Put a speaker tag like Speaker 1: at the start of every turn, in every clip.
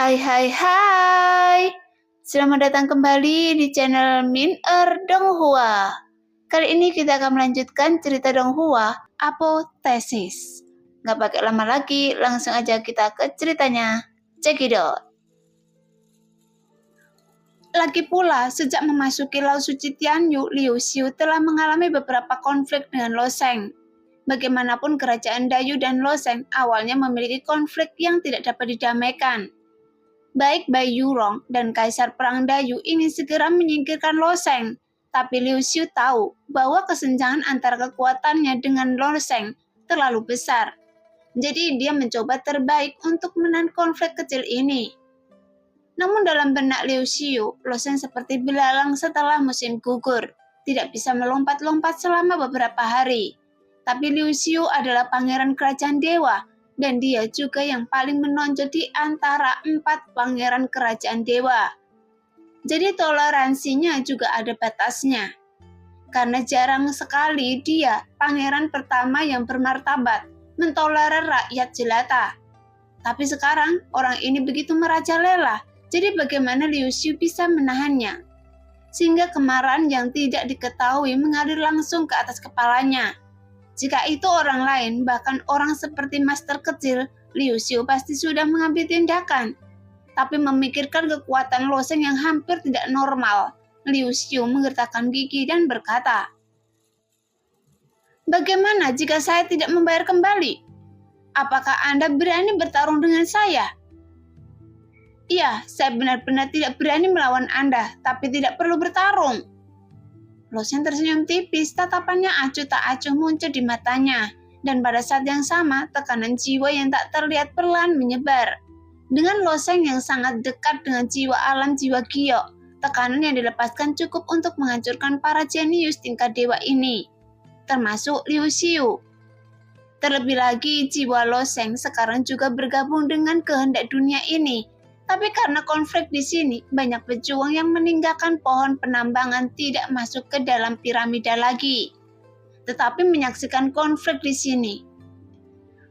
Speaker 1: Hai hai hai. Selamat datang kembali di channel Min Donghua. Kali ini kita akan melanjutkan cerita Donghua, Apotesis. Nggak pakai lama lagi, langsung aja kita ke ceritanya. Cekidot. Lagi pula, sejak memasuki Laut Suci Tianyu, Liu Xiu telah mengalami beberapa konflik dengan Lo Sheng. Bagaimanapun kerajaan Dayu dan Lo Sheng awalnya memiliki konflik yang tidak dapat didamaikan. Baik Bai Yurong dan Kaisar Perang Dayu ingin segera menyingkirkan Lo Sheng, tapi Liu Xiu tahu bahwa kesenjangan antara kekuatannya dengan Lo Sheng terlalu besar. Jadi dia mencoba terbaik untuk menahan konflik kecil ini. Namun dalam benak Liu Xiu, Lo Sheng seperti belalang setelah musim gugur, tidak bisa melompat-lompat selama beberapa hari. Tapi Liu Xiu adalah pangeran kerajaan dewa, dan dia juga yang paling menonjol di antara 4 pangeran kerajaan dewa. Jadi toleransinya juga ada batasnya. Karena jarang sekali dia, pangeran pertama yang bermartabat, mentolerir rakyat jelata. Tapi sekarang orang ini begitu merajalela, jadi bagaimana Liu Xiu bisa menahannya? Sehingga kemarahan yang tidak diketahui mengalir langsung ke atas kepalanya. Jika itu orang lain, bahkan orang seperti master kecil, Liu Xiu pasti sudah mengambil tindakan. Tapi memikirkan kekuatan Lo Sheng yang hampir tidak normal, Liu Xiu menggertakkan gigi dan berkata, "Bagaimana jika saya tidak membayar kembali? Apakah Anda berani bertarung dengan saya?" "Iya, saya benar-benar tidak berani melawan Anda, tapi tidak perlu bertarung." Lo Sheng tersenyum tipis, tatapannya acuh tak acuh muncul di matanya. Dan pada saat yang sama, tekanan jiwa yang tak terlihat perlahan menyebar. Dengan Lo Sheng yang sangat dekat dengan jiwa alam jiwa giok, tekanan yang dilepaskan cukup untuk menghancurkan para jenius tingkat dewa ini, termasuk Liu Xiu. Terlebih lagi, jiwa Lo Sheng sekarang juga bergabung dengan kehendak dunia ini. Tapi karena konflik di sini, banyak pejuang yang meninggalkan pohon penambangan tidak masuk ke dalam piramida lagi, tetapi menyaksikan konflik di sini.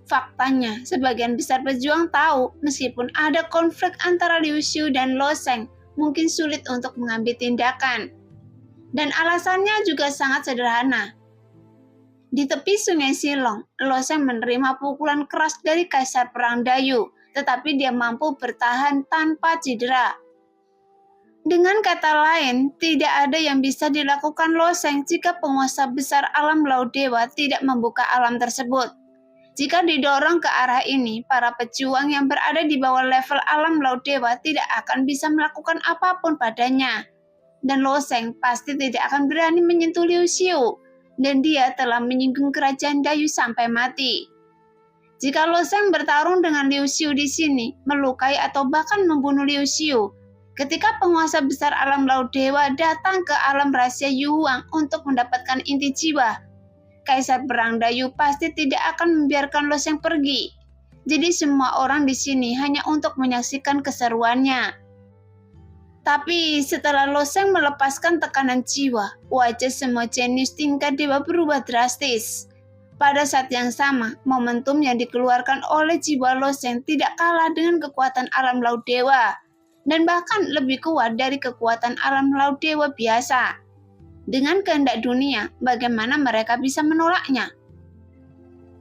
Speaker 1: Faktanya, sebagian besar pejuang tahu meskipun ada konflik antara Liu Xiu dan Lo Sheng, mungkin sulit untuk mengambil tindakan. Dan alasannya juga sangat sederhana. Di tepi sungai Silong, Lo Sheng menerima pukulan keras dari Kaisar Perang Dayu, tetapi dia mampu bertahan tanpa cedera. Dengan kata lain, tidak ada yang bisa dilakukan Lo Sheng jika penguasa besar alam laut dewa tidak membuka alam tersebut. Jika didorong ke arah ini, para pejuang yang berada di bawah level alam laut dewa tidak akan bisa melakukan apapun padanya. Dan Lo Sheng pasti tidak akan berani menyentuh Liu Xiu, dan dia telah menyinggung kerajaan Dayu sampai mati. Jika Lo Sheng bertarung dengan Liu Xiu di sini, melukai atau bahkan membunuh Liu Xiu, ketika penguasa besar alam laut dewa datang ke alam rahasia Yuhuang untuk mendapatkan inti jiwa, Kaisar Perang Dayu pasti tidak akan membiarkan Lo Sheng pergi. Jadi semua orang di sini hanya untuk menyaksikan keseruannya. Tapi setelah Lo Sheng melepaskan tekanan jiwa, wajah semua jenius tingkat dewa berubah drastis. Pada saat yang sama, momentum yang dikeluarkan oleh jiwa Lo Sheng tidak kalah dengan kekuatan alam laut dewa, dan bahkan lebih kuat dari kekuatan alam laut dewa biasa. Dengan kehendak dunia, bagaimana mereka bisa menolaknya?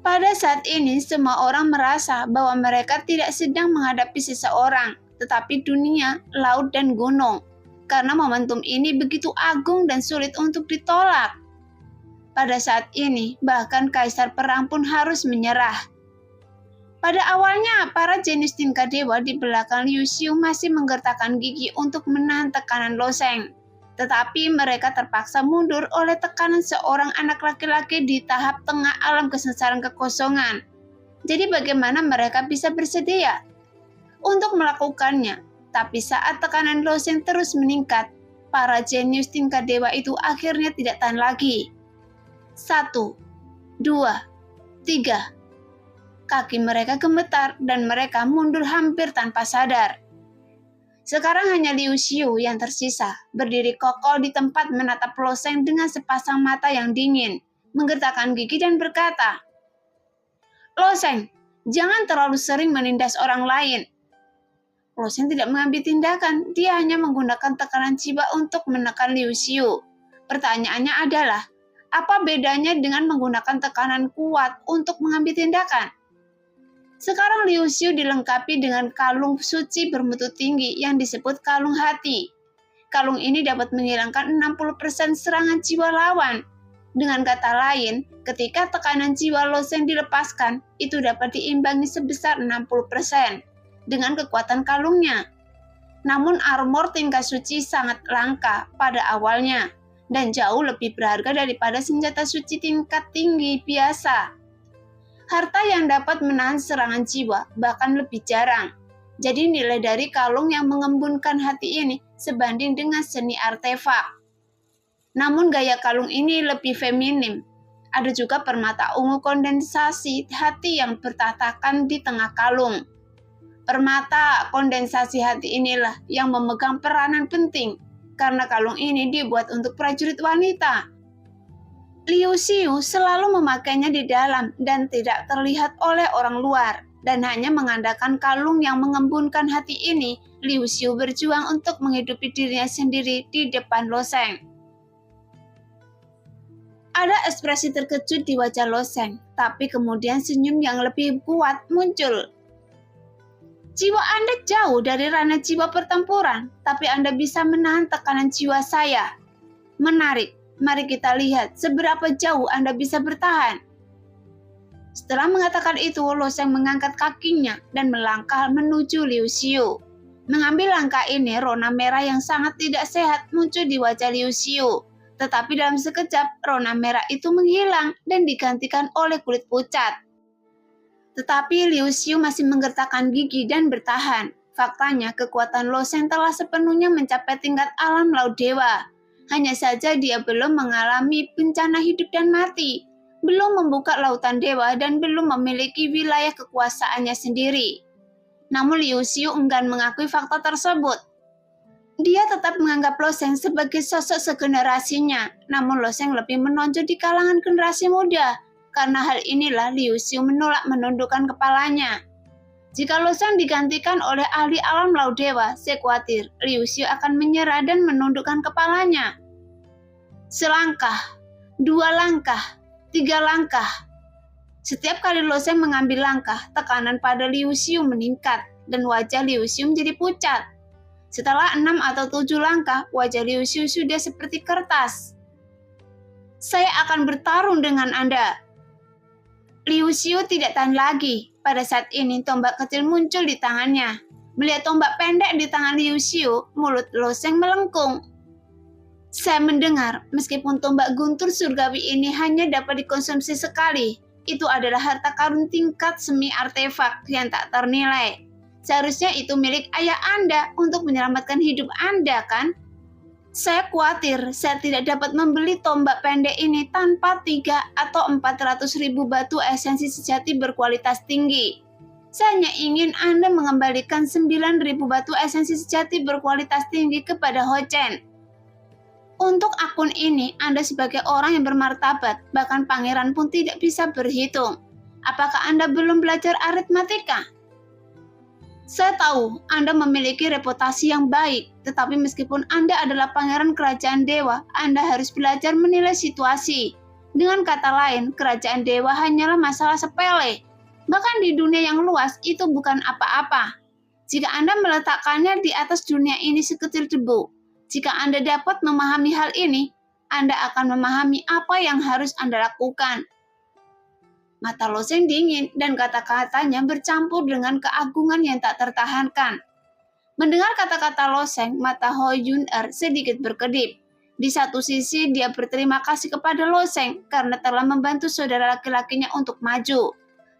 Speaker 1: Pada saat ini, semua orang merasa bahwa mereka tidak sedang menghadapi seseorang, tetapi dunia, laut, dan gunung, karena momentum ini begitu agung dan sulit untuk ditolak. Pada saat ini, bahkan Kaisar Perang pun harus menyerah. Pada awalnya, para jenius tingkat dewa di belakang Liu Xiu masih menggertakkan gigi untuk menahan tekanan Lo Sheng. Tetapi mereka terpaksa mundur oleh tekanan seorang anak laki-laki di tahap tengah alam kesengsaraan kekosongan. Jadi bagaimana mereka bisa bersedia untuk melakukannya? Tapi saat tekanan Lo Sheng terus meningkat, para jenius tingkat dewa itu akhirnya tidak tahan lagi. 1, 2, 3. Kaki mereka gemetar dan mereka mundur hampir tanpa sadar. Sekarang hanya Liu Xiu yang tersisa, berdiri kokoh di tempat menatap Lo Sheng dengan sepasang mata yang dingin, menggertakkan gigi dan berkata, "Lo Sheng, jangan terlalu sering menindas orang lain." Lo Sheng tidak mengambil tindakan, dia hanya menggunakan tekanan jiwa untuk menekan Liu Xiu. Pertanyaannya adalah, apa bedanya dengan menggunakan tekanan kuat untuk mengambil tindakan? Sekarang Liu Xiu dilengkapi dengan kalung suci bermutu tinggi yang disebut kalung hati. Kalung ini dapat menghilangkan 60% serangan jiwa lawan. Dengan kata lain, ketika tekanan jiwa Lo Sheng dilepaskan, itu dapat diimbangi sebesar 60% dengan kekuatan kalungnya. Namun armor tingkat suci sangat langka pada awalnya dan jauh lebih berharga daripada senjata suci tingkat tinggi biasa. Harta yang dapat menahan serangan jiwa bahkan lebih jarang. Jadi nilai dari kalung yang mengembunkan hati ini sebanding dengan seni artefak. Namun gaya kalung ini lebih feminim. Ada juga permata ungu kondensasi hati yang bertatakan di tengah kalung. Permata kondensasi hati inilah yang memegang peranan penting karena kalung ini dibuat untuk prajurit wanita. Liu Xiu selalu memakainya di dalam dan tidak terlihat oleh orang luar. Dan hanya mengandalkan kalung yang mengembunkan hati ini, Liu Xiu berjuang untuk menghidupi dirinya sendiri di depan Lo Sheng. Ada ekspresi terkejut di wajah Lo Sheng, tapi kemudian senyum yang lebih kuat muncul. Jiwa Anda jauh dari ranah jiwa pertempuran, tapi Anda bisa menahan tekanan jiwa saya. Menarik, mari kita lihat seberapa jauh Anda bisa bertahan. Setelah mengatakan itu, Lo Sheng mengangkat kakinya dan melangkah menuju Liu Xiu. Mengambil langkah ini, rona merah yang sangat tidak sehat muncul di wajah Liu Xiu. Tetapi dalam sekejap, rona merah itu menghilang dan digantikan oleh kulit pucat. Tetapi Liu Xiu masih menggertakkan gigi dan bertahan. Faktanya, kekuatan Lo Sheng telah sepenuhnya mencapai tingkat alam laut dewa. Hanya saja dia belum mengalami bencana hidup dan mati. Belum membuka lautan dewa dan belum memiliki wilayah kekuasaannya sendiri. Namun Liu Xiu enggan mengakui fakta tersebut. Dia tetap menganggap Lo Sheng sebagai sosok segenerasinya, namun Lo Sheng lebih menonjol di kalangan generasi muda. Karena hal inilah Liu Xiu menolak menundukkan kepalanya. Jika Lo Sheng digantikan oleh ahli alam laut dewa, saya khawatir Liu Xiu akan menyerah dan menundukkan kepalanya. Selangkah, 2 langkah, 3 langkah. Setiap kali Lo Sheng mengambil langkah, tekanan pada Liu Xiu meningkat dan wajah Liu Xiu menjadi pucat. Setelah 6 atau 7 langkah, wajah Liu Xiu sudah seperti kertas. Saya akan bertarung dengan Anda. Liu Xiu tidak tahan lagi. Pada saat ini tombak kecil muncul di tangannya. Melihat tombak pendek di tangan Liu Xiu, mulut Lo Sheng melengkung. Saya mendengar, meskipun tombak guntur surgawi ini hanya dapat dikonsumsi sekali, itu adalah harta karun tingkat semi artefak yang tak ternilai. Seharusnya itu milik ayah Anda untuk menyelamatkan hidup Anda, kan? Saya khawatir saya tidak dapat membeli tombak pendek ini tanpa 3 atau 400 ribu batu esensi sejati berkualitas tinggi. Saya hanya ingin Anda mengembalikan 9.000 batu esensi sejati berkualitas tinggi kepada Ho Chen. Untuk akun ini, Anda sebagai orang yang bermartabat, bahkan pangeran pun tidak bisa berhitung. Apakah Anda belum belajar aritmatika? Saya tahu Anda memiliki reputasi yang baik, tetapi meskipun Anda adalah pangeran kerajaan dewa, Anda harus belajar menilai situasi. Dengan kata lain, kerajaan dewa hanyalah masalah sepele. Bahkan di dunia yang luas, itu bukan apa-apa. Jika Anda meletakkannya di atas dunia ini sekecil debu, jika Anda dapat memahami hal ini, Anda akan memahami apa yang harus Anda lakukan. Mata Lo Sheng dingin dan kata-katanya bercampur dengan keagungan yang tak tertahankan. Mendengar kata-kata Lo Sheng, mata Ho Yun Er sedikit berkedip. Di satu sisi dia berterima kasih kepada Lo Sheng karena telah membantu saudara laki-lakinya untuk maju.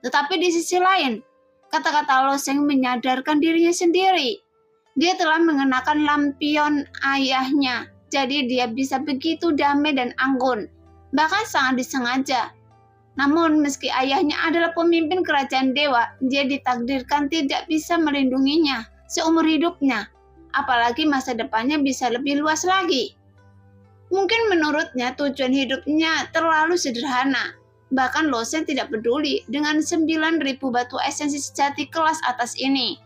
Speaker 1: Tetapi di sisi lain, kata-kata Lo Sheng menyadarkan dirinya sendiri. Dia telah mengenakan lampion ayahnya, jadi dia bisa begitu damai dan anggun, bahkan sangat disengaja. Namun meski ayahnya adalah pemimpin kerajaan dewa, dia ditakdirkan tidak bisa melindunginya seumur hidupnya, apalagi masa depannya bisa lebih luas lagi. Mungkin menurutnya tujuan hidupnya terlalu sederhana, bahkan Lo Sheng tidak peduli dengan 9.000 batu esensi sejati kelas atas ini.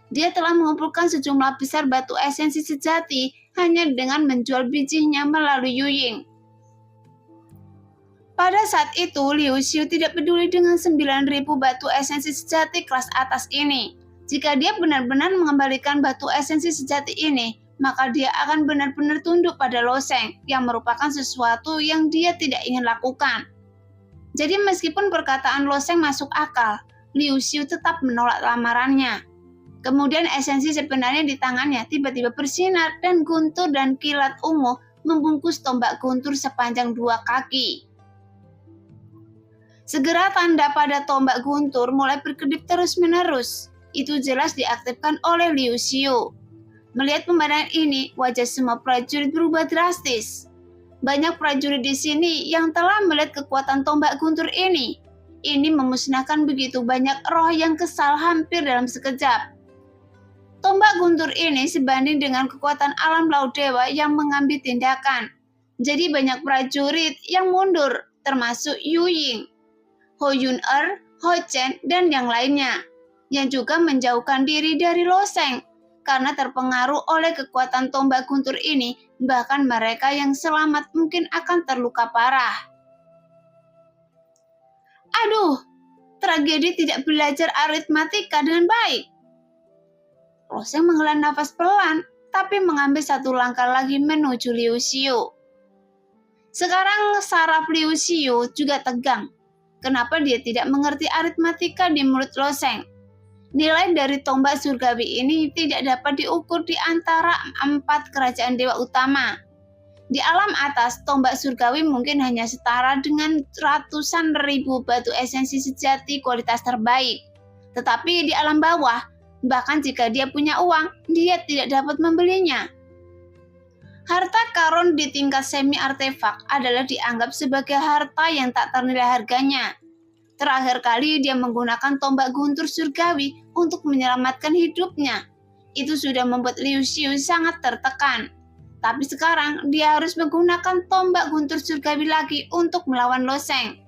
Speaker 1: Dia telah mengumpulkan sejumlah besar batu esensi sejati hanya dengan menjual bijinya melalui Yuying. Pada saat itu, Liu Xiu tidak peduli dengan 9.000 batu esensi sejati kelas atas ini. Jika dia benar-benar mengembalikan batu esensi sejati ini, maka dia akan benar-benar tunduk pada Lo Sheng yang merupakan sesuatu yang dia tidak ingin lakukan. Jadi meskipun perkataan Lo Sheng masuk akal, Liu Xiu tetap menolak lamarannya. Kemudian esensi sebenarnya di tangannya tiba-tiba bersinar dan guntur dan kilat ungu membungkus tombak guntur sepanjang 2 kaki. Segera tanda pada tombak guntur mulai berkedip terus-menerus. Itu jelas diaktifkan oleh Liu Xiu. Melihat pemandangan ini, wajah semua prajurit berubah drastis. Banyak prajurit di sini yang telah melihat kekuatan tombak guntur ini. Ini memusnahkan begitu banyak roh yang kesal hampir dalam sekejap. Tombak guntur ini sebanding dengan kekuatan alam laut dewa yang mengambil tindakan. Jadi banyak prajurit yang mundur, termasuk Yuying, Ho Yun-er, Ho Chen, dan yang lainnya, yang juga menjauhkan diri dari Lo Sheng karena terpengaruh oleh kekuatan tombak guntur ini. Bahkan mereka yang selamat mungkin akan terluka parah. Aduh, tragedi tidak belajar aritmatika dengan baik. Lo Sheng menghela nafas pelan, tapi mengambil satu langkah lagi menuju Liu Xiu. Sekarang saraf Liu Xiu juga tegang. Kenapa dia tidak mengerti aritmatika di mulut Lo Sheng? Nilai dari tombak surgawi ini tidak dapat diukur di antara 4 kerajaan dewa utama. Di alam atas, tombak surgawi mungkin hanya setara dengan ratusan ribu batu esensi sejati kualitas terbaik. Tetapi di alam bawah, bahkan jika dia punya uang, dia tidak dapat membelinya. Harta karun di tingkat semi artefak adalah dianggap sebagai harta yang tak ternilai harganya. Terakhir kali dia menggunakan tombak guntur surgawi untuk menyelamatkan hidupnya. Itu sudah membuat Liu Xiu sangat tertekan. Tapi sekarang dia harus menggunakan tombak guntur surgawi lagi untuk melawan Lo Sheng.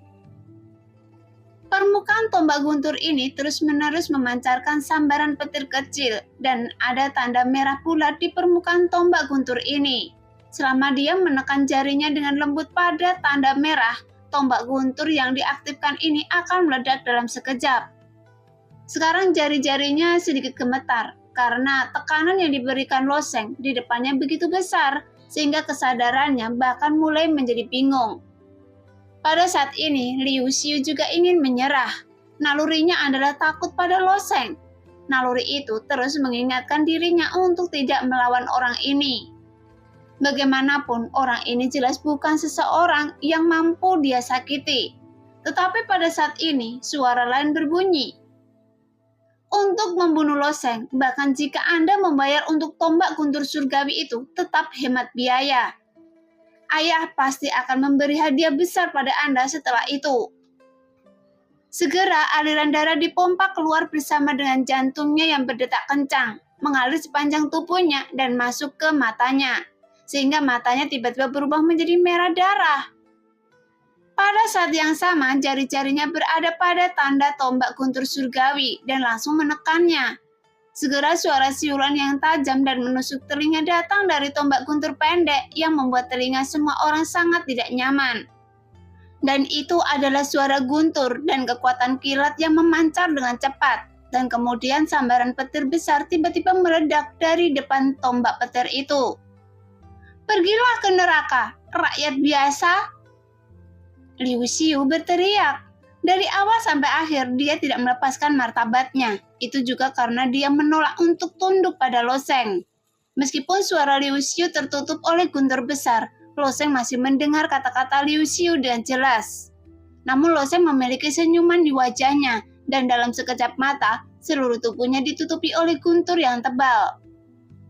Speaker 1: Permukaan tombak guntur ini terus-menerus memancarkan sambaran petir kecil dan ada tanda merah bulat di permukaan tombak guntur ini. Selama dia menekan jarinya dengan lembut pada tanda merah, tombak guntur yang diaktifkan ini akan meledak dalam sekejap. Sekarang jari-jarinya sedikit gemetar karena tekanan yang diberikan Lo Sheng di depannya begitu besar sehingga kesadarannya bahkan mulai menjadi bingung. Pada saat ini, Liu Xiu juga ingin menyerah. Nalurinya adalah takut pada Lo Sheng. Naluri itu terus mengingatkan dirinya untuk tidak melawan orang ini. Bagaimanapun, orang ini jelas bukan seseorang yang mampu dia sakiti. Tetapi pada saat ini, suara lain berbunyi. Untuk membunuh Lo Sheng, bahkan jika Anda membayar untuk tombak guntur surgawi itu, tetap hemat biaya. Ayah pasti akan memberi hadiah besar pada Anda setelah itu. Segera aliran darah dipompa keluar bersama dengan jantungnya yang berdetak kencang, mengalir sepanjang tubuhnya dan masuk ke matanya, sehingga matanya tiba-tiba berubah menjadi merah darah. Pada saat yang sama, jari-jarinya berada pada tanda tombak guntur surgawi dan langsung menekannya. Segera suara siulan yang tajam dan menusuk telinga datang dari tombak guntur pendek yang membuat telinga semua orang sangat tidak nyaman. Dan itu adalah suara guntur dan kekuatan kilat yang memancar dengan cepat. Dan kemudian sambaran petir besar tiba-tiba meledak dari depan tombak petir itu. Pergilah ke neraka, rakyat biasa! Liu Xiu berteriak. Dari awal sampai akhir dia tidak melepaskan martabatnya. Itu juga karena dia menolak untuk tunduk pada Lo Sheng. Meskipun suara Liu Xiu tertutup oleh guntur besar, Lo Sheng masih mendengar kata-kata Liu Xiu dengan jelas. Namun Lo Sheng memiliki senyuman di wajahnya dan dalam sekejap mata, seluruh tubuhnya ditutupi oleh guntur yang tebal.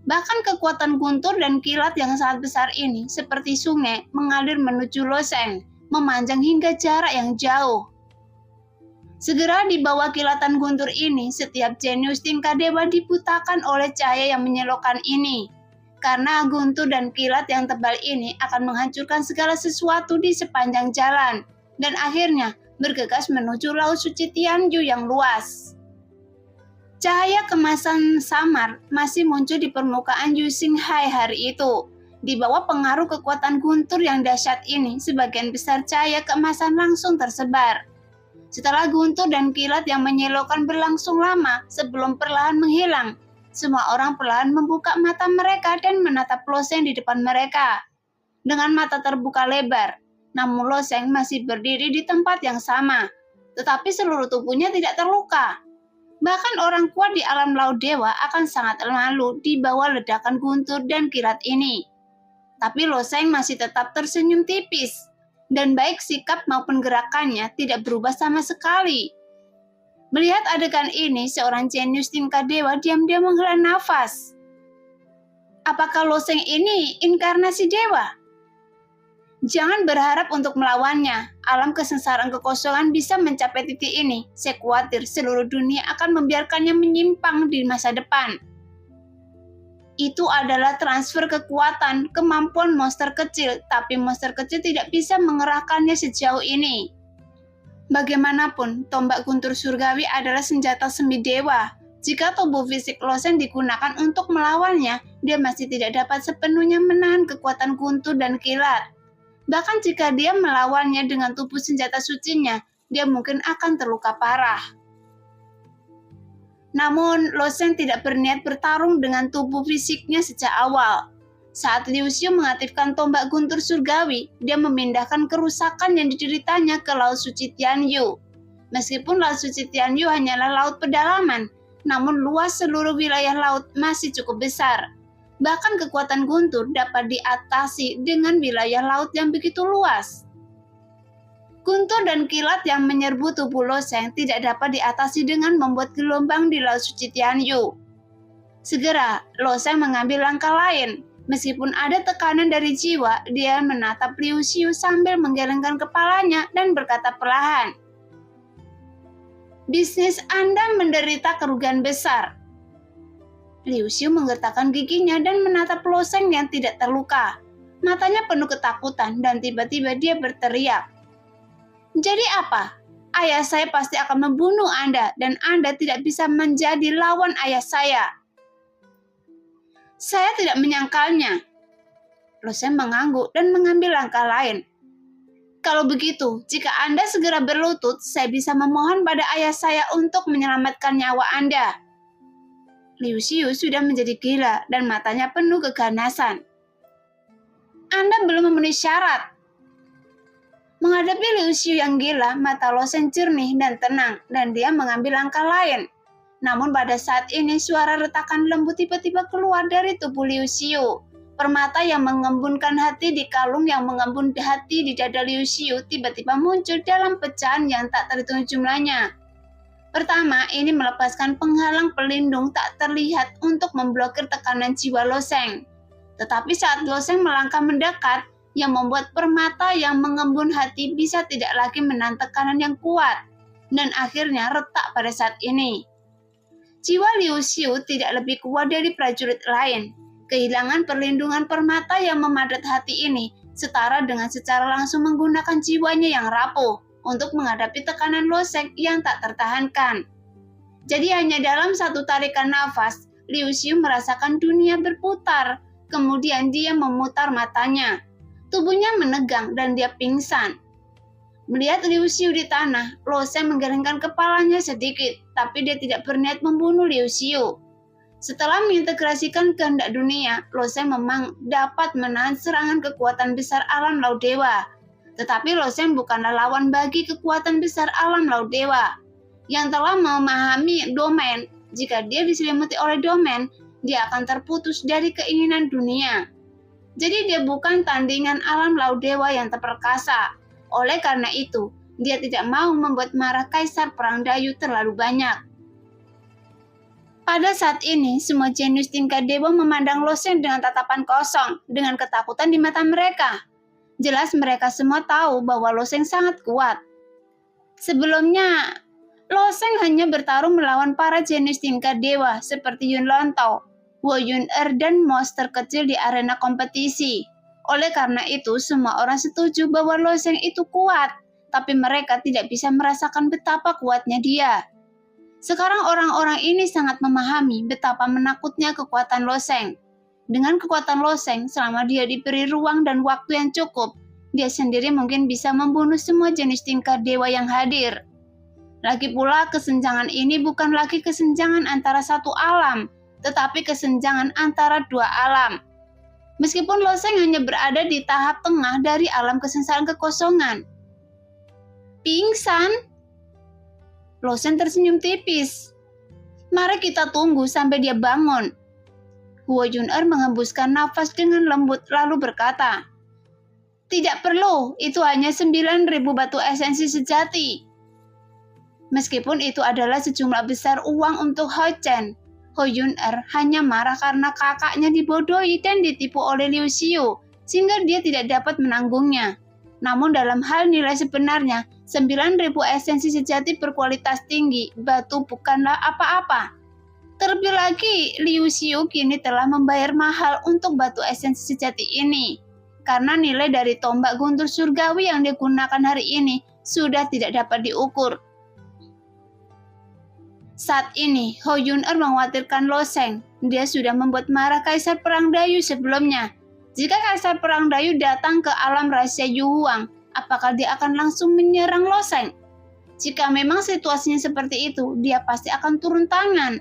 Speaker 1: Bahkan kekuatan guntur dan kilat yang sangat besar ini seperti sungai mengalir menuju Lo Sheng, memanjang hingga jarak yang jauh. Segera di bawah kilatan guntur ini, setiap jenius tingkat dewa dibutakan oleh cahaya yang menyilaukan ini. Karena guntur dan kilat yang tebal ini akan menghancurkan segala sesuatu di sepanjang jalan, dan akhirnya bergegas menuju Laut Suci Tianyu yang luas. Cahaya kemasan samar masih muncul di permukaan Yu Xinghai hari itu. Di bawah pengaruh kekuatan guntur yang dahsyat ini, sebagian besar cahaya keemasan langsung tersebar. Setelah guntur dan kilat yang menyilaukan berlangsung lama sebelum perlahan menghilang, semua orang perlahan membuka mata mereka dan menatap Lo Sheng di depan mereka. Dengan mata terbuka lebar, namun Lo Sheng masih berdiri di tempat yang sama, tetapi seluruh tubuhnya tidak terluka. Bahkan orang kuat di alam laut dewa akan sangat malu di bawah ledakan guntur dan kilat ini. Tapi Lo Sheng masih tetap tersenyum tipis, dan baik sikap maupun gerakannya tidak berubah sama sekali. Melihat adegan ini, seorang jenius tingkat dewa diam-diam menghela nafas. Apakah Lo Sheng ini inkarnasi dewa? Jangan berharap untuk melawannya. Alam kesengsaraan kekosongan bisa mencapai titik ini. Saya khawatir seluruh dunia akan membiarkannya menyimpang di masa depan. Itu adalah transfer kekuatan, kemampuan monster kecil, tapi monster kecil tidak bisa mengerahkannya sejauh ini. Bagaimanapun, tombak guntur surgawi adalah senjata semi dewa. Jika tubuh fisik Lo Sheng digunakan untuk melawannya, dia masih tidak dapat sepenuhnya menahan kekuatan guntur dan kilat. Bahkan jika dia melawannya dengan tubuh senjata sucinya, dia mungkin akan terluka parah. Namun, Lo Sheng tidak berniat bertarung dengan tubuh fisiknya sejak awal. Saat Liu Xiu mengaktifkan tombak guntur surgawi, dia memindahkan kerusakan yang dideritanya ke Laut Suci Tianyu. Meskipun Laut Suci Tianyu hanyalah laut pedalaman, namun luas seluruh wilayah laut masih cukup besar. Bahkan kekuatan guntur dapat diatasi dengan wilayah laut yang begitu luas. Guntur dan kilat yang menyerbu tubuh Lo Sheng tidak dapat diatasi dengan membuat gelombang di Laut Suci Tianyu. Segera, Lo Sheng mengambil langkah lain. Meskipun ada tekanan dari jiwa, dia menatap Liu Xiu sambil menggelengkan kepalanya dan berkata perlahan, "Bisnis Anda menderita kerugian besar." Liu Xiu menggertakkan giginya dan menatap Lo Sheng yang tidak terluka. Matanya penuh ketakutan dan tiba-tiba dia berteriak, "Jadi apa? Ayah saya pasti akan membunuh Anda dan Anda tidak bisa menjadi lawan ayah saya." "Saya tidak menyangkalnya." Lo Sheng mengangguk dan mengambil langkah lain. "Kalau begitu, jika Anda segera berlutut, saya bisa memohon pada ayah saya untuk menyelamatkan nyawa Anda." Liu Xiu sudah menjadi gila dan matanya penuh keganasan. "Anda belum memenuhi syarat." Menghadapi Liu Xiu yang gila, mata Lo Sheng jernih dan tenang, dan dia mengambil langkah lain. Namun pada saat ini suara retakan lembut tiba-tiba keluar dari tubuh Liu Xiu. Permata yang mengembunkan hati di kalung yang mengembun hati di dada Liu Xiu tiba-tiba muncul dalam pecahan yang tak terhitung jumlahnya. Pertama, ini melepaskan penghalang pelindung tak terlihat untuk memblokir tekanan jiwa Lo Sheng. Tetapi saat Lo Sheng melangkah mendekat, yang membuat permata yang mengembun hati bisa tidak lagi menahan tekanan yang kuat, dan akhirnya retak pada saat ini. Jiwa Liu Xiu tidak lebih kuat dari prajurit lain. Kehilangan perlindungan permata yang memadat hati ini setara dengan secara langsung menggunakan jiwanya yang rapuh untuk menghadapi tekanan Lo Sheng yang tak tertahankan. Jadi hanya dalam satu tarikan nafas, Liu Xiu merasakan dunia berputar, kemudian dia memutar matanya. Tubuhnya menegang dan dia pingsan. Melihat Liu Xiu di tanah, Lo Sheng menggelengkan kepalanya sedikit, tapi dia tidak berniat membunuh Liu Xiu. Setelah mengintegrasikan kehendak dunia, Lo Sheng memang dapat menahan serangan kekuatan besar alam laut dewa. Tetapi Lo Sheng bukanlah lawan bagi kekuatan besar alam laut dewa yang telah memahami domain. Jika dia diselimuti oleh domain, dia akan terputus dari keinginan dunia. Jadi dia bukan tandingan alam laut dewa yang terperkasa. Oleh karena itu, dia tidak mau membuat marah Kaisar Perang Dayu terlalu banyak. Pada saat ini, semua jenius tingkat dewa memandang Lo Sheng dengan tatapan kosong, dengan ketakutan di mata mereka. Jelas mereka semua tahu bahwa Lo Sheng sangat kuat. Sebelumnya, Lo Sheng hanya bertarung melawan para jenius tingkat dewa seperti Yun Lontao, Wo Yun dan monster kecil di arena kompetisi. Oleh karena itu, semua orang setuju bahwa Lo Sheng itu kuat, tapi mereka tidak bisa merasakan betapa kuatnya dia. Sekarang orang-orang ini sangat memahami betapa menakutnya kekuatan Loseng. Dengan kekuatan Loseng, selama dia diberi ruang dan waktu yang cukup, dia sendiri mungkin bisa membunuh semua jenis tingkat dewa yang hadir. Lagi pula, kesenjangan ini bukan lagi kesenjangan antara satu alam, tetapi kesenjangan antara dua alam. Meskipun Loseng hanya berada di tahap tengah dari alam kesengsaraan kekosongan. Pingsan? Loseng tersenyum tipis. Mari kita tunggu sampai dia bangun. Huo Jun'er menghembuskan nafas dengan lembut lalu berkata, tidak perlu, itu hanya 9.000 batu esensi sejati. Meskipun itu adalah sejumlah besar uang untuk Ho Chen, Huo Jun'er hanya marah karena kakaknya dibodohi dan ditipu oleh Liu Xiu, sehingga dia tidak dapat menanggungnya. Namun dalam hal nilai sebenarnya, 9.000 esensi sejati berkualitas tinggi, batu bukanlah apa-apa. Terlebih lagi, Liu Xiu kini telah membayar mahal untuk batu esensi sejati ini. Karena nilai dari tombak guntur surgawi yang digunakan hari ini sudah tidak dapat diukur. Saat ini, Huo Jun'er mengkhawatirkan Loseng. Dia sudah membuat marah Kaisar Perang Dayu sebelumnya. Jika Kaisar Perang Dayu datang ke alam rahasia Yu Huang, apakah dia akan langsung menyerang Loseng? Jika memang situasinya seperti itu, dia pasti akan turun tangan.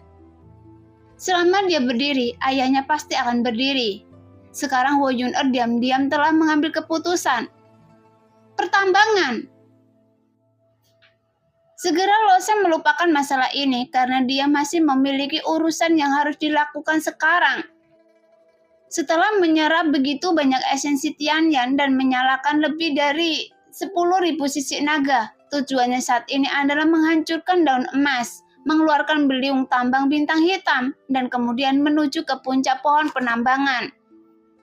Speaker 1: Selama dia berdiri, ayahnya pasti akan berdiri. Sekarang Huo Jun'er diam-diam telah mengambil keputusan. Pertambangan. Segera Loseng melupakan masalah ini karena dia masih memiliki urusan yang harus dilakukan sekarang. Setelah menyerap begitu banyak esensi Tianyan dan menyalakan lebih dari 10.000 sisik naga, tujuannya saat ini adalah menghancurkan daun emas, mengeluarkan beliung tambang bintang hitam, dan kemudian menuju ke puncak pohon penambangan.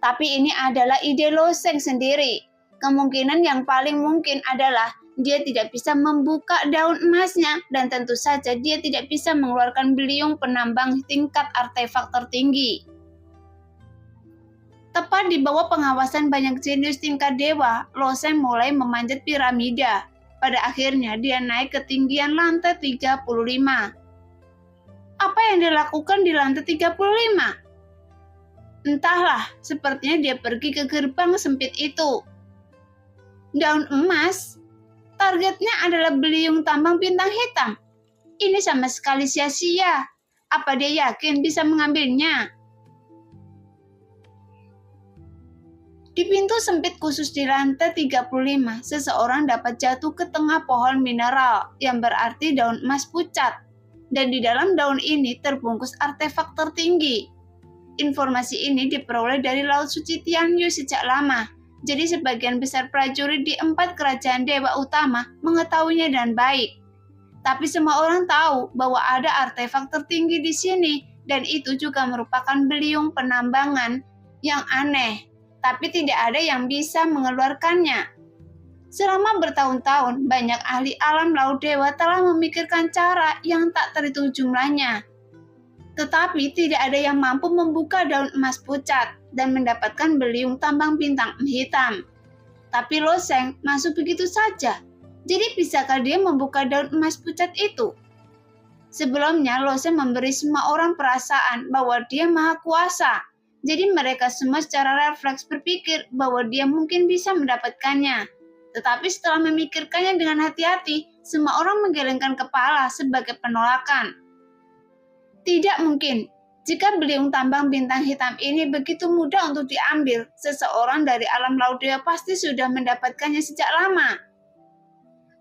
Speaker 1: Tapi ini adalah ide Loseng sendiri. Kemungkinan yang paling mungkin adalah dia tidak bisa membuka daun emasnya, dan tentu saja dia tidak bisa mengeluarkan beliung penambang tingkat artefak tertinggi. Tepat di bawah pengawasan banyak jenius tingkat dewa, Loseng mulai memanjat piramida. Pada akhirnya dia naik ke ketinggian lantai 35. Apa yang dilakukan di lantai 35? Entahlah, sepertinya dia pergi ke gerbang sempit itu. Daun emas? Targetnya adalah beliung tambang bintang hitam. Ini sama sekali sia-sia. Apa dia yakin bisa mengambilnya? Di pintu sempit khusus di lantai 35, seseorang dapat jatuh ke tengah pohon mineral, yang berarti daun emas pucat. Dan di dalam daun ini terbungkus artefak tertinggi. Informasi ini diperoleh dari Laut Suci Tianyu sejak lama. Jadi sebagian besar prajurit di 4 kerajaan dewa utama mengetahuinya dengan baik. Tapi semua orang tahu bahwa ada artefak tertinggi di sini, dan itu juga merupakan beliung penambangan yang aneh. Tapi tidak ada yang bisa mengeluarkannya. Selama bertahun-tahun, banyak ahli alam laut dewa telah memikirkan cara yang tak terhitung jumlahnya. Tetapi tidak ada yang mampu membuka daun emas pucat dan mendapatkan beliung tambang bintang hitam. Tapi Loseng masuk begitu saja. Jadi bisakah dia membuka daun emas pucat itu? Sebelumnya Loseng memberi semua orang perasaan bahwa dia maha kuasa. Jadi mereka semua secara refleks berpikir bahwa dia mungkin bisa mendapatkannya. Tetapi setelah memikirkannya dengan hati-hati, semua orang menggelengkan kepala sebagai penolakan. Tidak mungkin. Jika beliung tambang bintang hitam ini begitu mudah untuk diambil, seseorang dari alam laut dewa pasti sudah mendapatkannya sejak lama.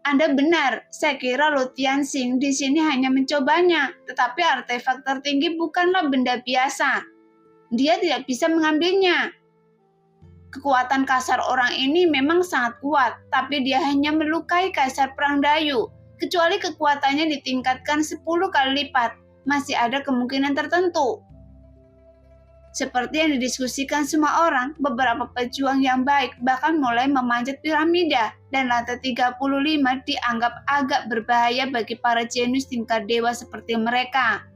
Speaker 1: Anda benar, saya kira Lu Tianxing di sini hanya mencobanya, tetapi artefak tertinggi bukanlah benda biasa. Dia tidak bisa mengambilnya. Kekuatan kasar orang ini memang sangat kuat, tapi dia hanya melukai Kaisar Perang Dayu. Kecuali kekuatannya ditingkatkan 10 kali lipat, masih ada kemungkinan tertentu. Seperti yang didiskusikan semua orang, beberapa pejuang yang baik bahkan mulai memanjat piramida, dan lantai 35 dianggap agak berbahaya bagi para jenius tingkat dewa seperti mereka.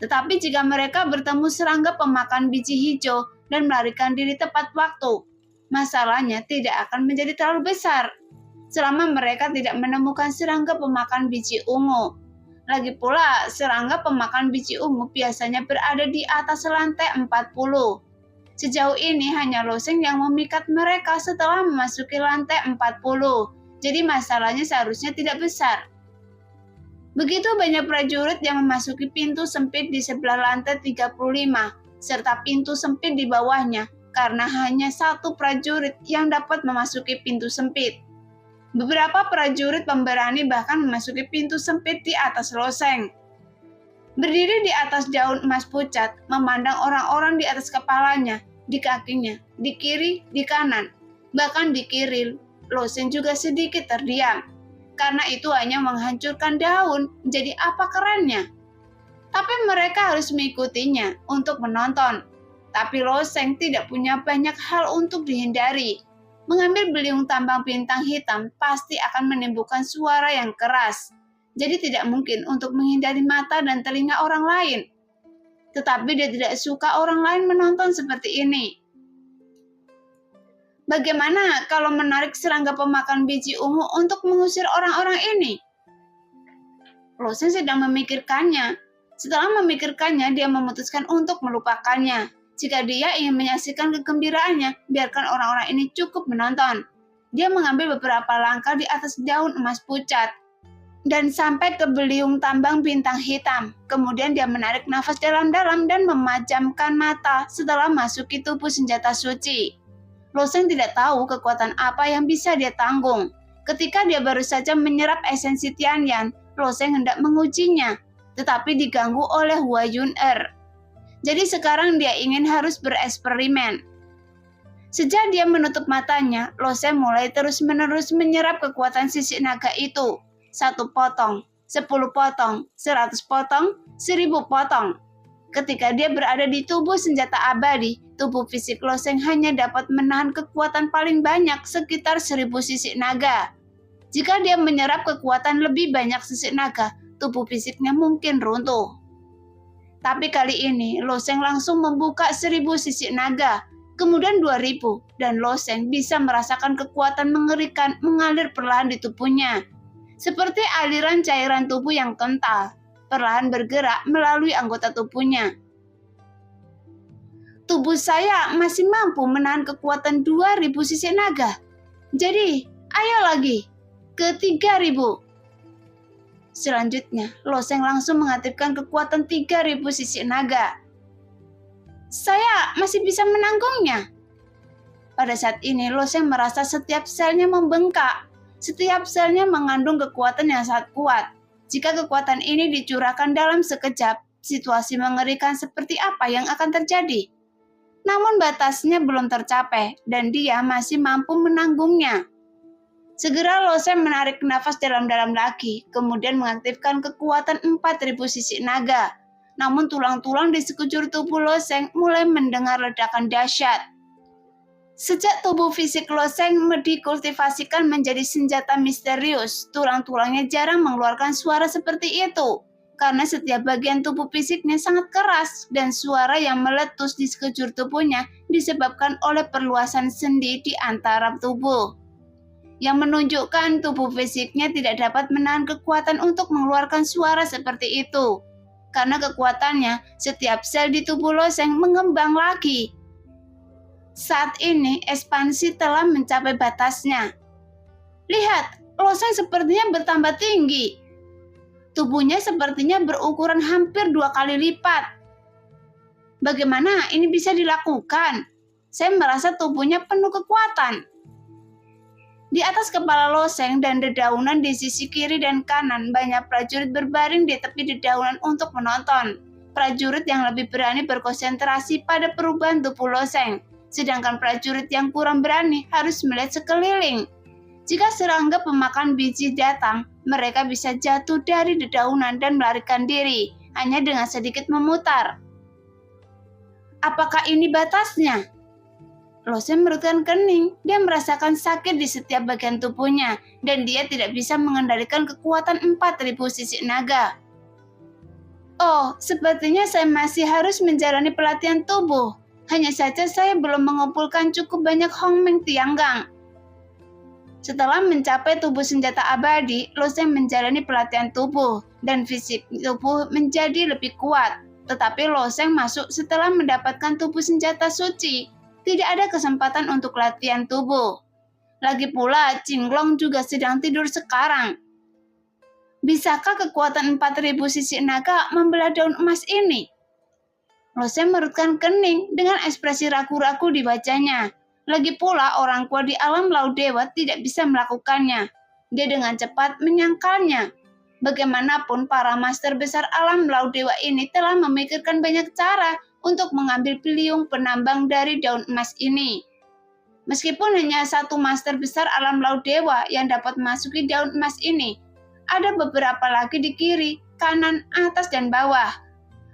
Speaker 1: Tetapi jika mereka bertemu serangga pemakan biji hijau dan melarikan diri tepat waktu, masalahnya tidak akan menjadi terlalu besar. Selama mereka tidak menemukan serangga pemakan biji ungu, Lagi pula, serangga pemakan biji ungu biasanya berada di atas lantai 40. Sejauh ini hanya Loseng yang memikat mereka setelah memasuki lantai 40. Jadi masalahnya seharusnya tidak besar. Begitu banyak prajurit yang memasuki pintu sempit di sebelah lantai 35, serta pintu sempit di bawahnya, karena hanya satu prajurit yang dapat memasuki pintu sempit. Beberapa prajurit pemberani bahkan memasuki pintu sempit di atas Loseng. Berdiri di atas daun emas pucat, memandang orang-orang di atas kepalanya, di kakinya, di kiri, di kanan, bahkan di kiri, Loseng juga sedikit terdiam. Karena itu hanya menghancurkan daun, jadi apa kerennya? Tapi mereka harus mengikutinya untuk menonton. Tapi Loseng tidak punya banyak hal untuk dihindari. Mengambil beliung tambang bintang hitam pasti akan menimbulkan suara yang keras. Jadi tidak mungkin untuk menghindari mata dan telinga orang lain. Tetapi dia tidak suka orang lain menonton seperti ini. Bagaimana kalau menarik serangga pemakan biji ungu untuk mengusir orang-orang ini? Loseng sedang memikirkannya. Setelah memikirkannya, dia memutuskan untuk melupakannya. Jika dia ingin menyaksikan kegembiraannya, biarkan orang-orang ini cukup menonton. Dia mengambil beberapa langkah di atas daun emas pucat dan sampai ke beliung tambang bintang hitam. Kemudian dia menarik nafas dalam-dalam dan memejamkan mata setelah masuki tubuh senjata suci. Loseng tidak tahu kekuatan apa yang bisa dia tanggung. Ketika dia baru saja menyerap esensi Tianyan, Loseng hendak mengujinya, tetapi diganggu oleh Hua Yun-er. Jadi sekarang dia ingin harus bereksperimen. Sejak dia menutup matanya, Loseng mulai terus-menerus menyerap kekuatan sisik naga itu. 1 potong, 10 potong, 100 potong, 1000 potong. Ketika dia berada di tubuh senjata abadi, tubuh fisik Loseng hanya dapat menahan kekuatan paling banyak sekitar 1000 sisik naga. Jika dia menyerap kekuatan lebih banyak sisik naga, tubuh fisiknya mungkin runtuh. Tapi kali ini, Loseng langsung membuka 1000 sisik naga, kemudian 2000, dan Loseng bisa merasakan kekuatan mengerikan mengalir perlahan di tubuhnya. Seperti aliran cairan tubuh yang kental, perlahan bergerak melalui anggota tubuhnya. Tubuh saya masih mampu menahan kekuatan 2000 sisik naga. Jadi, ayo lagi, ke 3000. Selanjutnya, Loseng langsung mengaktifkan kekuatan 3000 sisik naga. Saya masih bisa menanggungnya. Pada saat ini, Loseng merasa setiap selnya membengkak. Setiap selnya mengandung kekuatan yang sangat kuat. Jika kekuatan ini dicurahkan dalam sekejap, situasi mengerikan seperti apa yang akan terjadi? Namun batasnya belum tercapai, dan dia masih mampu menanggungnya. Segera Loseng menarik nafas dalam-dalam lagi, kemudian mengaktifkan kekuatan 4000 sisik naga. Namun tulang-tulang di sekujur tubuh Loseng mulai mendengar ledakan dahsyat. Sejak tubuh fisik Loseng dikultivasikan menjadi senjata misterius, tulang-tulangnya jarang mengeluarkan suara seperti itu. Karena setiap bagian tubuh fisiknya sangat keras dan suara yang meletus di sekujur tubuhnya disebabkan oleh perluasan sendi di antara tubuh. Yang menunjukkan tubuh fisiknya tidak dapat menahan kekuatan untuk mengeluarkan suara seperti itu. Karena kekuatannya, setiap sel di tubuh Loseng mengembang lagi. Saat ini ekspansi telah mencapai batasnya. Lihat, Loseng sepertinya bertambah tinggi. Tubuhnya sepertinya berukuran hampir 2 kali lipat. Bagaimana ini bisa dilakukan? Saya merasa tubuhnya penuh kekuatan. Di atas kepala Loseng dan dedaunan di sisi kiri dan kanan, banyak prajurit berbaring di tepi dedaunan untuk menonton. Prajurit yang lebih berani berkonsentrasi pada perubahan tubuh Loseng. Sedangkan prajurit yang kurang berani harus melihat sekeliling. Jika serangga pemakan biji datang, mereka bisa jatuh dari dedaunan dan melarikan diri, hanya dengan sedikit memutar. Apakah ini batasnya? Loseng merutkan kening. Dia merasakan sakit di setiap bagian tubuhnya, dan dia tidak bisa mengendalikan kekuatan 4000 sisik naga. Oh, sepertinya saya masih harus menjalani pelatihan tubuh. Hanya saja saya belum mengumpulkan cukup banyak Hongmeng Tianggang. Setelah mencapai tubuh senjata abadi, Lo Sheng menjalani pelatihan tubuh dan fisik tubuh menjadi lebih kuat. Tetapi Lo Sheng masuk setelah mendapatkan tubuh senjata suci. Tidak ada kesempatan untuk latihan tubuh. Lagi pula, Qinglong juga sedang tidur sekarang. Bisakah kekuatan 4000 sisik naga membelah daun emas ini? Lo Sheng merutkan kening dengan ekspresi ragu-ragu di wajahnya. Lagi pula, orang kuat di alam laut dewa tidak bisa melakukannya. Dia dengan cepat menyangkalnya. Bagaimanapun, para master besar alam laut dewa ini telah memikirkan banyak cara untuk mengambil piliung penambang dari daun emas ini. Meskipun hanya satu master besar alam laut dewa yang dapat memasuki daun emas ini, ada beberapa lagi di kiri, kanan, atas, dan bawah.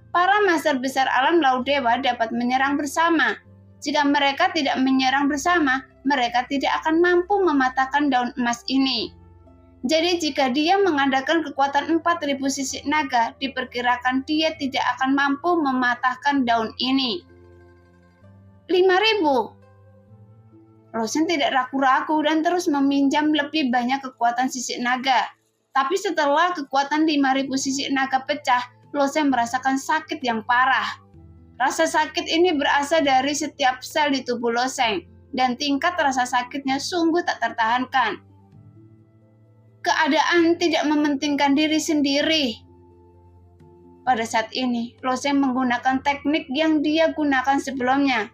Speaker 1: Para master besar alam laut dewa dapat menyerang bersama. Jika mereka tidak menyerang bersama, mereka tidak akan mampu mematahkan daun emas ini. Jadi jika dia mengandalkan kekuatan 4000 sisik naga, diperkirakan dia tidak akan mampu mematahkan daun ini. 5000. Lo Sheng tidak ragu-ragu dan terus meminjam lebih banyak kekuatan sisik naga. Tapi setelah kekuatan 5000 sisik naga pecah, Lo Sheng merasakan sakit yang parah. Rasa sakit ini berasal dari setiap sel di tubuh Lo Sheng, dan tingkat rasa sakitnya sungguh tak tertahankan. Keadaan tidak mementingkan diri sendiri. Pada saat ini, Lo Sheng menggunakan teknik yang dia gunakan sebelumnya.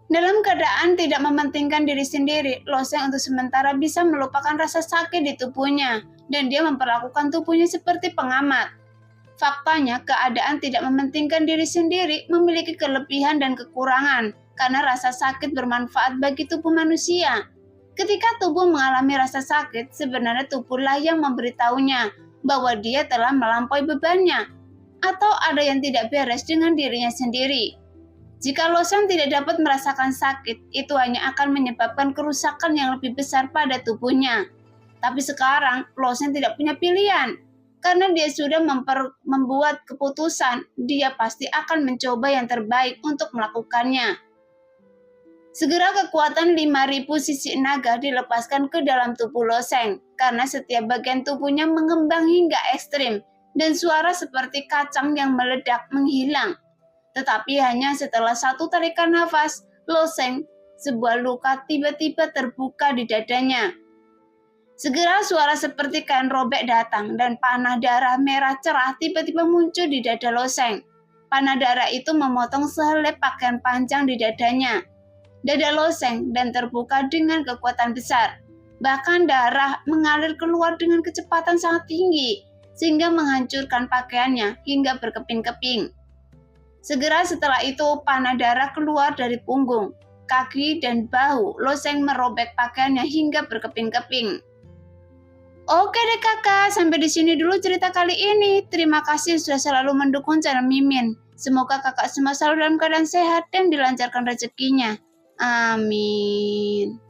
Speaker 1: Dalam keadaan tidak mementingkan diri sendiri, Lo Sheng untuk sementara bisa melupakan rasa sakit di tubuhnya, dan dia memperlakukan tubuhnya seperti pengamat. Faktanya, keadaan tidak mementingkan diri sendiri memiliki kelebihan dan kekurangan, karena rasa sakit bermanfaat bagi tubuh manusia. Ketika tubuh mengalami rasa sakit, sebenarnya tubuhlah yang memberitahunya bahwa dia telah melampaui bebannya, atau ada yang tidak beres dengan dirinya sendiri. Jika Lo Sheng tidak dapat merasakan sakit, itu hanya akan menyebabkan kerusakan yang lebih besar pada tubuhnya. Tapi sekarang, Lo Sheng tidak punya pilihan. Karena dia sudah membuat keputusan, dia pasti akan mencoba yang terbaik untuk melakukannya. Segera kekuatan 5000 sisik naga dilepaskan ke dalam tubuh Lo Sheng, karena setiap bagian tubuhnya mengembang hingga ekstrim, dan suara seperti kacang yang meledak menghilang. Tetapi hanya setelah satu tarikan nafas, Lo Sheng, sebuah luka tiba-tiba terbuka di dadanya. Segera suara seperti kain robek datang dan panah darah merah cerah tiba-tiba muncul di dada Lo Sheng. Panah darah itu memotong sehelai pakaian panjang di dadanya. Dada Lo Sheng dan terbuka dengan kekuatan besar. Bahkan darah mengalir keluar dengan kecepatan sangat tinggi sehingga menghancurkan pakaiannya hingga berkeping-keping. Segera setelah itu panah darah keluar dari punggung, kaki, dan bahu. Lo Sheng merobek pakaiannya hingga berkeping-keping. Oke deh kakak, sampai di sini dulu cerita kali ini. Terima kasih sudah selalu mendukung channel Mimin. Semoga kakak semua selalu dalam keadaan sehat dan dilancarkan rezekinya. Amin.